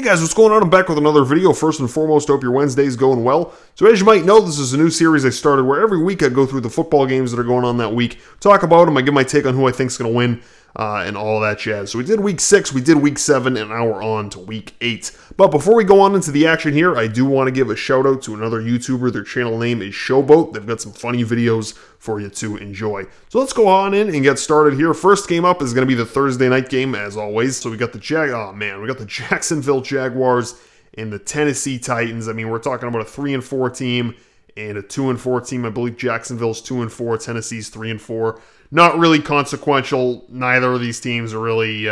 guys, what's going on? I'm back with another video. First and foremost, hope your Wednesday's going well. So as you might know, this is a new series I started where every week I go through the football games that are going on that week, talk about them, I give my take on who I think's going to win, and all that jazz. So we did week 6, we did week 7, and now we're on to week 8. But before we go on into the action here, I do want to give a shout out to another YouTuber. Their channel name is Showboat. They've got some funny videos for you to enjoy. So let's go on in and get started here. First game up is going to be the Thursday night game, as always. So we got the Jacksonville Jaguars and the Tennessee Titans. I mean, we're talking about a 3-4 team and a 2-4 team. I believe Jacksonville's 2-4, Tennessee's 3-4. Not really consequential. Neither of these teams are really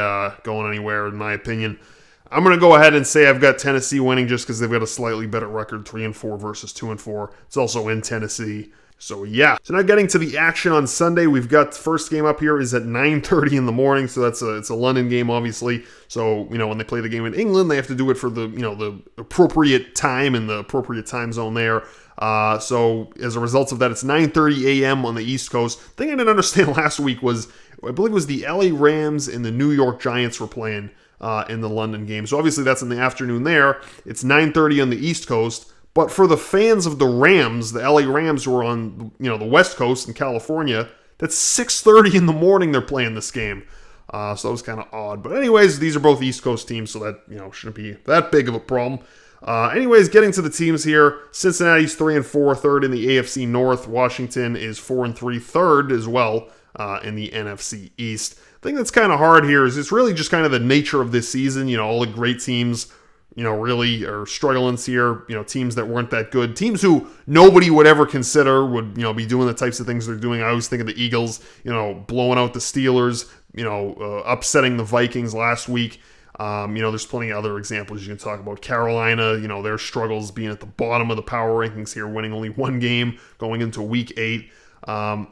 going anywhere, in my opinion. I'm going to go ahead and say I've got Tennessee winning just because they've got a slightly better record, 3-4 versus 2-4. It's also in Tennessee. So yeah. So now getting to the action on Sunday, we've got the first game up here is at 9:30 in the morning. So it's a London game, obviously. So, when they play the game in England, they have to do it for the appropriate time and the appropriate time zone there. So as a result of that, it's 9:30 a.m. on the East Coast. The thing I didn't understand last week was, I believe it was the LA Rams and the New York Giants were playing in the London game. So obviously that's in the afternoon there. It's 9:30 on the East Coast. But for the fans of the Rams, the LA Rams who are on the West Coast in California, that's 6:30 in the morning they're playing this game. So that was kind of odd. But anyways, these are both East Coast teams, so that shouldn't be that big of a problem. Anyways, getting to the teams here, Cincinnati's 3-4, third in the AFC North. Washington is 4-3, third as well in the NFC East. The thing that's kind of hard here is it's really just kind of the nature of this season. All the great teams, really are struggling here. Teams that weren't that good. Teams who nobody would ever consider would, be doing the types of things they're doing. I always think of the Eagles, blowing out the Steelers, upsetting the Vikings last week. There's plenty of other examples you can talk about. Carolina, their struggles being at the bottom of the power rankings here, winning only one game going into week 8.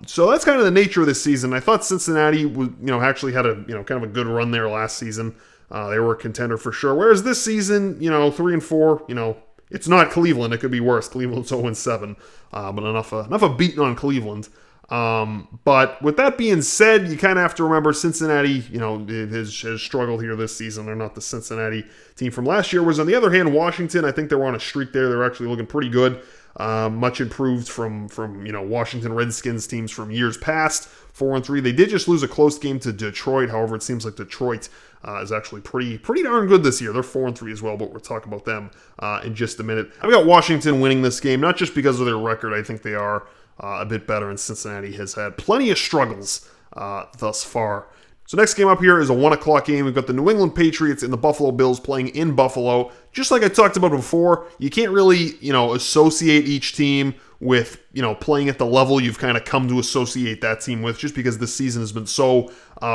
So that's kind of the nature of this season. I thought Cincinnati was, actually had a, kind of a good run there last season. They were a contender for sure. Whereas this season, 3-4, it's not Cleveland. It could be worse. Cleveland's 0-7. But enough of beating on Cleveland. But with that being said, you kind of have to remember Cincinnati, has struggled here this season. They're not the Cincinnati team from last year. Whereas on the other hand, Washington, I think they were on a streak there. They're actually looking pretty good. Much improved from Washington Redskins teams from years past, 4-3. They did just lose a close game to Detroit. However, it seems like Detroit is actually pretty darn good this year. They're 4-3 as well, but we'll talk about them in just a minute. I've got Washington winning this game, not just because of their record. I think they are a bit better, and Cincinnati has had plenty of struggles thus far. So next game up here is a 1 o'clock game. We've got the New England Patriots and the Buffalo Bills playing in Buffalo. Just like I talked about before, you can't really, associate each team with, playing at the level you've kind of come to associate that team with, just because this season has been so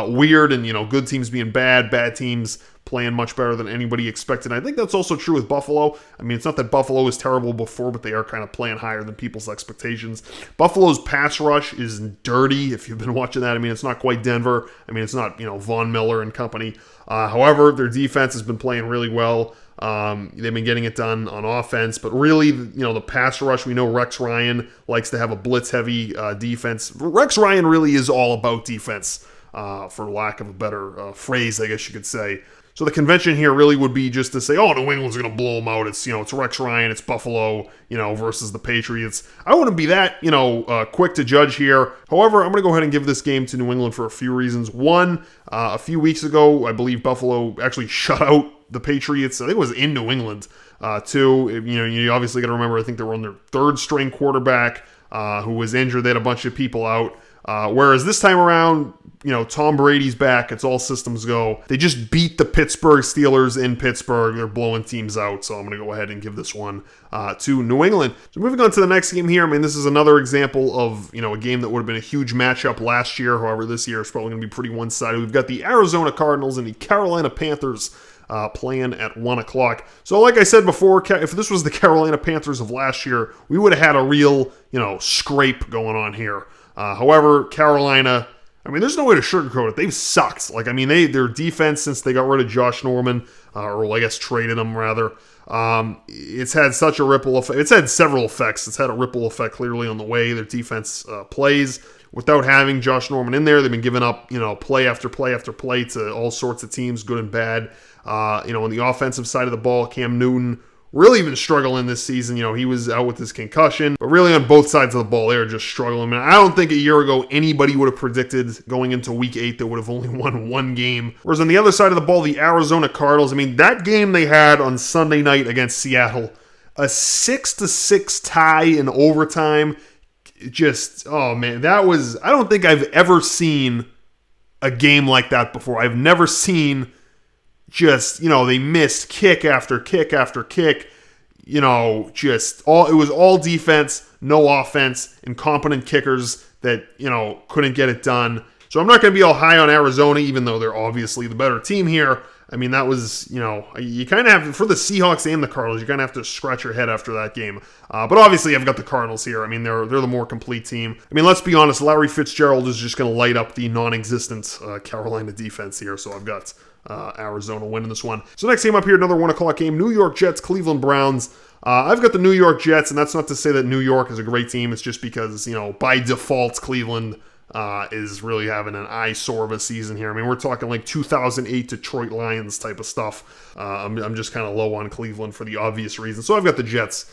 weird and, good teams being bad teams playing much better than anybody expected. And I think that's also true with Buffalo. I mean, it's not that Buffalo was terrible before, but they are kind of playing higher than people's expectations. Buffalo's pass rush is dirty, if you've been watching that. I mean, it's not quite Denver. I mean, it's not, Von Miller and company. However, their defense has been playing really well. They've been getting it done on offense, but really, the pass rush, we know Rex Ryan likes to have a blitz-heavy defense. Rex Ryan really is all about defense, for lack of a better phrase, I guess you could say. So the convention here really would be just to say, oh, New England's going to blow them out. It's, it's Rex Ryan, it's Buffalo, versus the Patriots. I wouldn't be that, quick to judge here. However, I'm going to go ahead and give this game to New England for a few reasons. One, a few weeks ago, I believe Buffalo actually shut out the Patriots. I think it was in New England. Two, you obviously got to remember, I think they were on their third string quarterback who was injured. They had a bunch of people out. Whereas this time around, Tom Brady's back. It's all systems go. They just beat the Pittsburgh Steelers in Pittsburgh. They're blowing teams out. So I'm going to go ahead and give this one to New England. So moving on to the next game here. I mean, this is another example of, a game that would have been a huge matchup last year. However, this year it's probably going to be pretty one-sided. We've got the Arizona Cardinals and the Carolina Panthers playing at 1 o'clock. So like I said before, if this was the Carolina Panthers of last year, we would have had a real, scrape going on here. However, Carolina, I mean, there's no way to sugarcoat it. They've sucked. Their defense since they got rid of Josh Norman, or I guess traded him rather, It's had such a ripple effect. It's had several effects. It's had a ripple effect clearly on the way their defense plays. Without having Josh Norman in there, they've been giving up, play after play after play to all sorts of teams, good and bad. On the offensive side of the ball, Cam Newton really been struggling this season. He was out with his concussion, but really on both sides of the ball, they were just struggling. I don't think a year ago anybody would have predicted going into Week 8 that would have only won one game. Whereas on the other side of the ball, the Arizona Cardinals, that game they had on Sunday night against Seattle, a 6-6 tie in overtime. Just, oh man, that was, I don't think I've ever seen a game like that before. I've never seen just, they missed kick after kick after kick, it was all defense, no offense, incompetent kickers that, couldn't get it done. So I'm not going to be all high on Arizona, even though they're obviously the better team here. That was, you kind of have, for the Seahawks and the Cardinals, you kind of have to scratch your head after that game. But obviously, I've got the Cardinals here. They're the more complete team. Let's be honest, Larry Fitzgerald is just going to light up the non-existent Carolina defense here. So I've got Arizona winning this one. So next game up here, another 1 o'clock game, New York Jets, Cleveland Browns. I've got the New York Jets, and that's not to say that New York is a great team. It's just because, by default, Cleveland is really having an eyesore of a season here. We're talking like 2008 Detroit Lions type of stuff. I'm just kind of low on Cleveland for the obvious reason. So I've got the Jets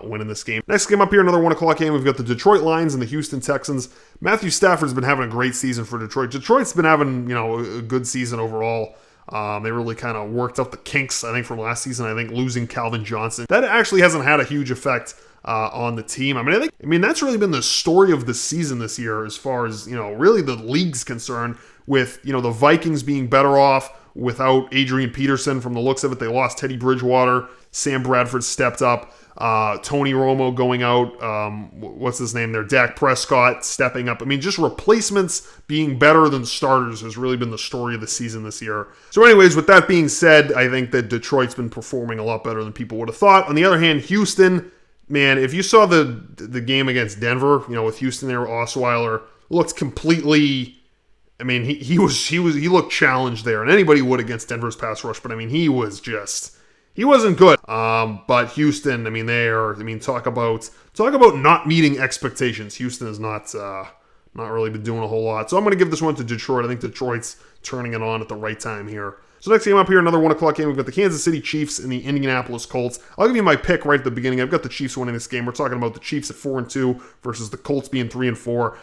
winning this game. Next game up here, another 1 o'clock game. We've got the Detroit Lions and the Houston Texans. Matthew Stafford's been having a great season for Detroit. Detroit's been having, a good season overall. They really kind of worked out the kinks, I think, from last season. I think losing Calvin Johnson, that actually hasn't had a huge effect on the team. That's really been the story of the season this year as far as, really the league's concerned with, the Vikings being better off without Adrian Peterson. From the looks of it, they lost Teddy Bridgewater. Sam Bradford stepped up. Tony Romo going out. What's his name there? Dak Prescott stepping up. Just replacements being better than starters has really been the story of the season this year. So anyways, with that being said, I think that Detroit's been performing a lot better than people would have thought. On the other hand, Houston, man, if you saw the game against Denver, with Houston there, Osweiler looked completely. He looked challenged there, and anybody would against Denver's pass rush. But he wasn't good. But Houston, they are. Talk about not meeting expectations. Houston has not really been doing a whole lot. So I'm going to give this one to Detroit. I think Detroit's turning it on at the right time here. So next game up here, another 1 o'clock game. We've got the Kansas City Chiefs and the Indianapolis Colts. I'll give you my pick right at the beginning. I've got the Chiefs winning this game. We're talking about the Chiefs at 4-2 versus the Colts being 3-4.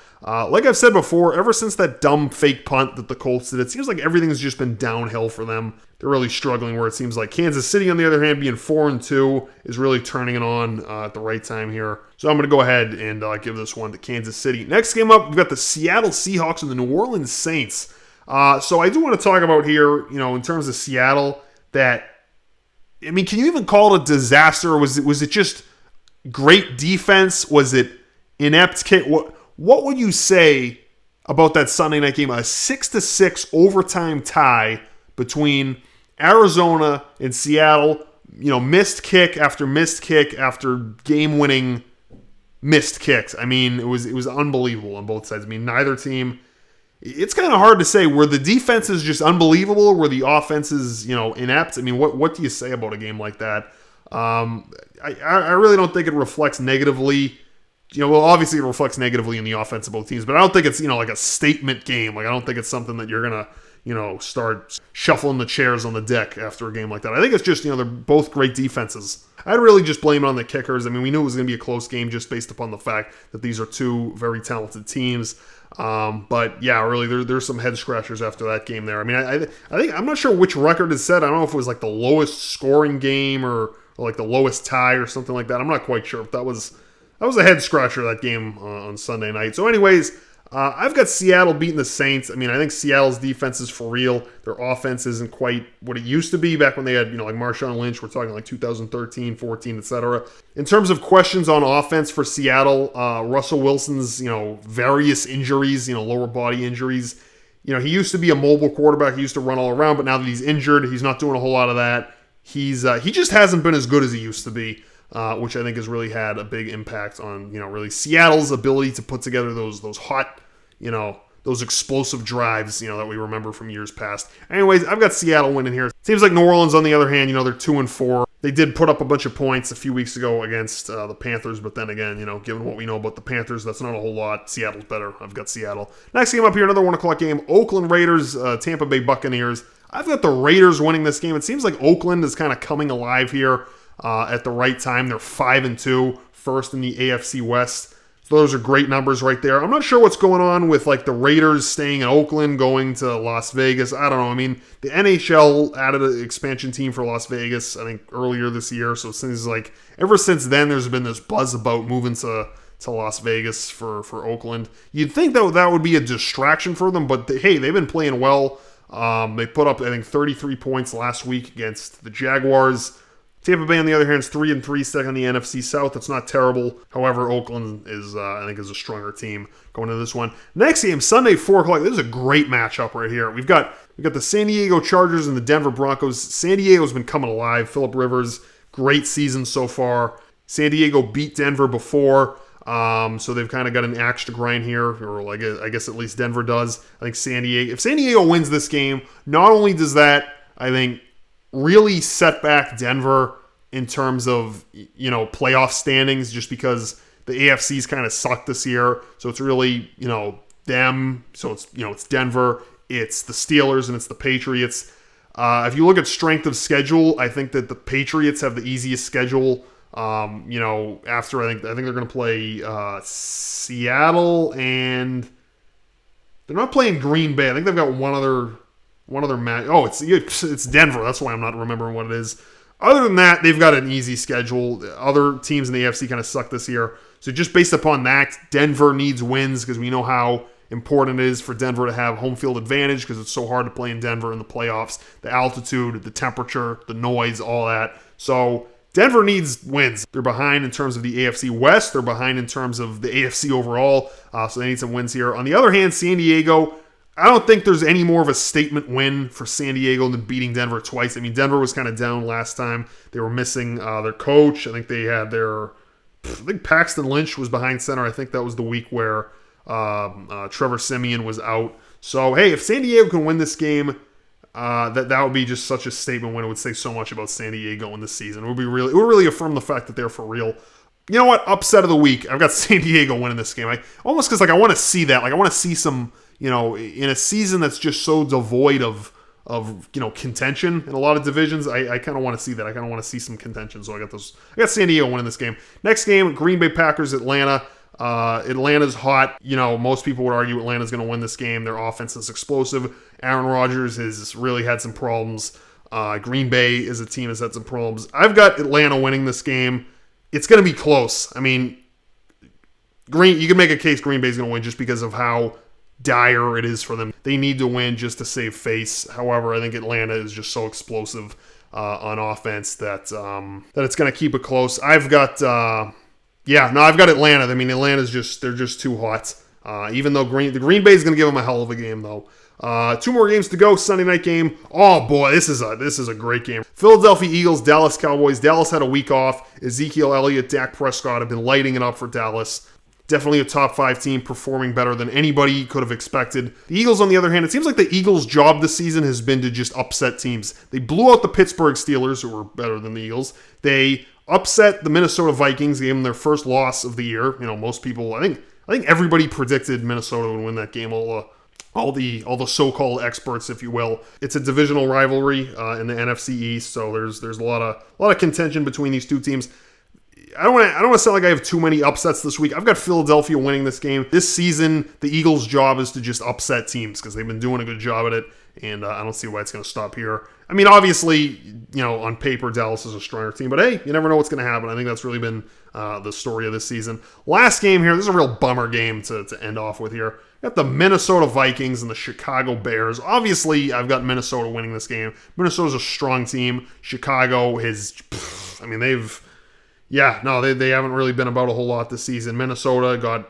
Like I've said before, ever since that dumb fake punt that the Colts did, it seems like everything's just been downhill for them. They're really struggling, where it seems like Kansas City, on the other hand, being 4-2 is really turning it on at the right time here. So I'm going to go ahead and give this one to Kansas City. Next game up, we've got the Seattle Seahawks and the New Orleans Saints. So I do want to talk about here, in terms of Seattle, that, can you even call it a disaster? Or was it just great defense? Was it inept kick? What would you say about that Sunday night game? A 6-6 overtime tie between Arizona and Seattle. Missed kick after game-winning missed kicks. It was unbelievable on both sides. Neither team. It's kind of hard to say. Were the defenses just unbelievable? Were the offenses, inept? What do you say about a game like that? I really don't think it reflects negatively. Obviously it reflects negatively in the offense of both teams, but I don't think it's, like a statement game. I don't think it's something that you're going to, start shuffling the chairs on the deck after a game like that. I think it's just, they're both great defenses. I'd really just blame it on the kickers. We knew it was going to be a close game just based upon the fact that these are two very talented teams. But yeah, really, there's some head scratchers after that game there. I think I'm not sure which record is set. I don't know if it was like the lowest scoring game or like the lowest tie or something like that. I'm not quite sure if that was a head scratcher, that game on Sunday night. So anyways, I've got Seattle beating the Saints. I think Seattle's defense is for real. Their offense isn't quite what it used to be back when they had, like Marshawn Lynch. We're talking like 2013, 14, etc. In terms of questions on offense for Seattle, Russell Wilson's, various injuries, lower body injuries. He used to be a mobile quarterback. He used to run all around, but now that he's injured, he's not doing a whole lot of that. He just hasn't been as good as he used to be. Which I think has really had a big impact on, really Seattle's ability to put together those hot, those explosive drives, that we remember from years past. Anyways, I've got Seattle winning here. Seems like New Orleans, on the other hand, they're 2-4. They did put up a bunch of points a few weeks ago against the Panthers, but then again, given what we know about the Panthers, that's not a whole lot. Seattle's better. I've got Seattle. Next game up here, another 1 o'clock game. Oakland Raiders, Tampa Bay Buccaneers. I've got the Raiders winning this game. It seems like Oakland is kind of coming alive here at the right time. They're 5-2, first in the AFC West. So those are great numbers right there. I'm not sure what's going on with like the Raiders staying in Oakland, going to Las Vegas. I don't know. I mean, the NHL added an expansion team for Las Vegas, I think, earlier this year. So since ever since then, there's been this buzz about moving to Las Vegas for Oakland. You'd think that would be a distraction for them, but hey, they've been playing well. They put up, I think, 33 points last week against the Jaguars. Tampa Bay, on the other hand, is 3-3, second in the NFC South. That's not terrible. However, Oakland is, I think, is a stronger team going into this one. Next game, Sunday, 4 o'clock. This is a great matchup right here. We've got the San Diego Chargers and the Denver Broncos. San Diego's been coming alive. Phillip Rivers, great season so far. San Diego beat Denver before, so they've kind of got an axe to grind here, or I guess at least Denver does. I think if San Diego wins this game, not only does that, I think, really set back Denver in terms of, playoff standings, just because the AFC's kind of sucked this year. So it's really, them. So it's, it's Denver, it's the Steelers, and it's the Patriots. If you look at strength of schedule, I think that the Patriots have the easiest schedule. After I think they're going to play Seattle, and they're not playing Green Bay. I think they've got one other match. Oh, it's Denver. That's why I'm not remembering what it is. Other than that, they've got an easy schedule. Other teams in the AFC kind of suck this year. So just based upon that, Denver needs wins, because we know how important it is for Denver to have home field advantage, because it's so hard to play in Denver in the playoffs. The altitude, the temperature, the noise, all that. So Denver needs wins. They're behind in terms of the AFC West. They're behind in terms of the AFC overall. So they need some wins here. On the other hand, San Diego, I don't think there's any more of a statement win for San Diego than beating Denver twice. I mean, Denver was kind of down last time. They were missing their coach. I think they had I think Paxton Lynch was behind center. I think that was the week where Trevor Siemian was out. So, hey, if San Diego can win this game, that would be just such a statement win. It would say so much about San Diego in this season. It would really affirm the fact that they're for real. You know what? Upset of the week. I've got San Diego winning this game. Almost because I want to see that. I want to see some, in a season that's just so devoid of contention in a lot of divisions. I kind of want to see that. I kind of want to see some contention. So I got San Diego winning this game. Next game, Green Bay Packers, Atlanta. Atlanta's hot. Most people would argue Atlanta's going to win this game. Their offense is explosive. Aaron Rodgers has really had some problems. Green Bay is a team that's had some problems. I've got Atlanta winning this game. It's going to be close. I mean, you can make a case Green Bay's going to win just because of how dire it is for them. They need to win just to save face. However, I think Atlanta is just so explosive on offense that it's going to keep it close. I've got Atlanta. I mean, they're just too hot. Even though the Green Bay is going to give them a hell of a game, though. 2 more games to go. Sunday night game. Oh boy, this is a great game. Philadelphia Eagles, Dallas Cowboys. Dallas had a week off. Ezekiel Elliott, Dak Prescott have been lighting it up for Dallas. Definitely a top 5 team, performing better than anybody could have expected. The Eagles, on the other hand, it seems like the Eagles' job this season has been to just upset teams. They blew out the Pittsburgh Steelers, who were better than the Eagles. They upset the Minnesota Vikings, gave them their first loss of the year. Most people, I think everybody predicted Minnesota would win that game. All the so-called experts, if you will. It's a divisional rivalry in the NFC East, so there's a lot of contention between these two teams. I don't want to sound like I have too many upsets this week. I've got Philadelphia winning this game. This season, the Eagles' job is to just upset teams because they've been doing a good job at it, and I don't see why it's going to stop here. I mean, obviously, on paper, Dallas is a stronger team, but hey, you never know what's going to happen. I think that's really been the story of this season. Last game here, this is a real bummer game to end off with here. Got the Minnesota Vikings and the Chicago Bears. Obviously, I've got Minnesota winning this game. Minnesota's a strong team. Chicago they haven't really been about a whole lot this season. Minnesota got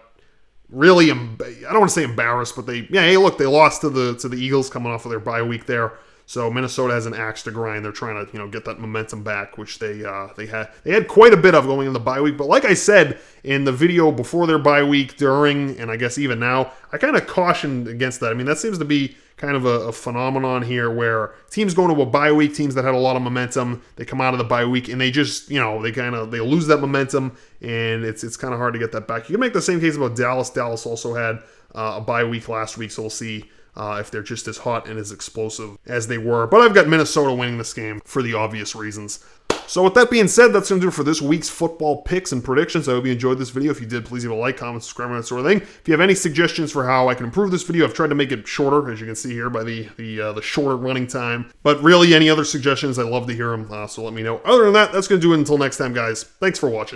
really, I don't want to say embarrassed, but they lost to the Eagles coming off of their bye week there. So Minnesota has an axe to grind. They're trying to get that momentum back, which they had quite a bit of going in the bye week. But like I said in the video before their bye week, during, and I guess even now, I kind of cautioned against that. I mean, that seems to be kind of a phenomenon here where teams going to a bye week, teams that had a lot of momentum, they come out of the bye week and they just, they lose that momentum, and it's kind of hard to get that back. You can make the same case about Dallas. Dallas also had a bye week last week, so we'll see if they're just as hot and as explosive as they were. But I've got Minnesota winning this game for the obvious reasons. So with that being said, that's going to do it for this week's football picks and predictions. I hope you enjoyed this video. If you did, please leave a like, comment, subscribe, and that sort of thing. If you have any suggestions for how I can improve this video, I've tried to make it shorter, as you can see here by the shorter running time. But really, any other suggestions, I'd love to hear them, so let me know. Other than that, that's going to do it until next time, guys. Thanks for watching.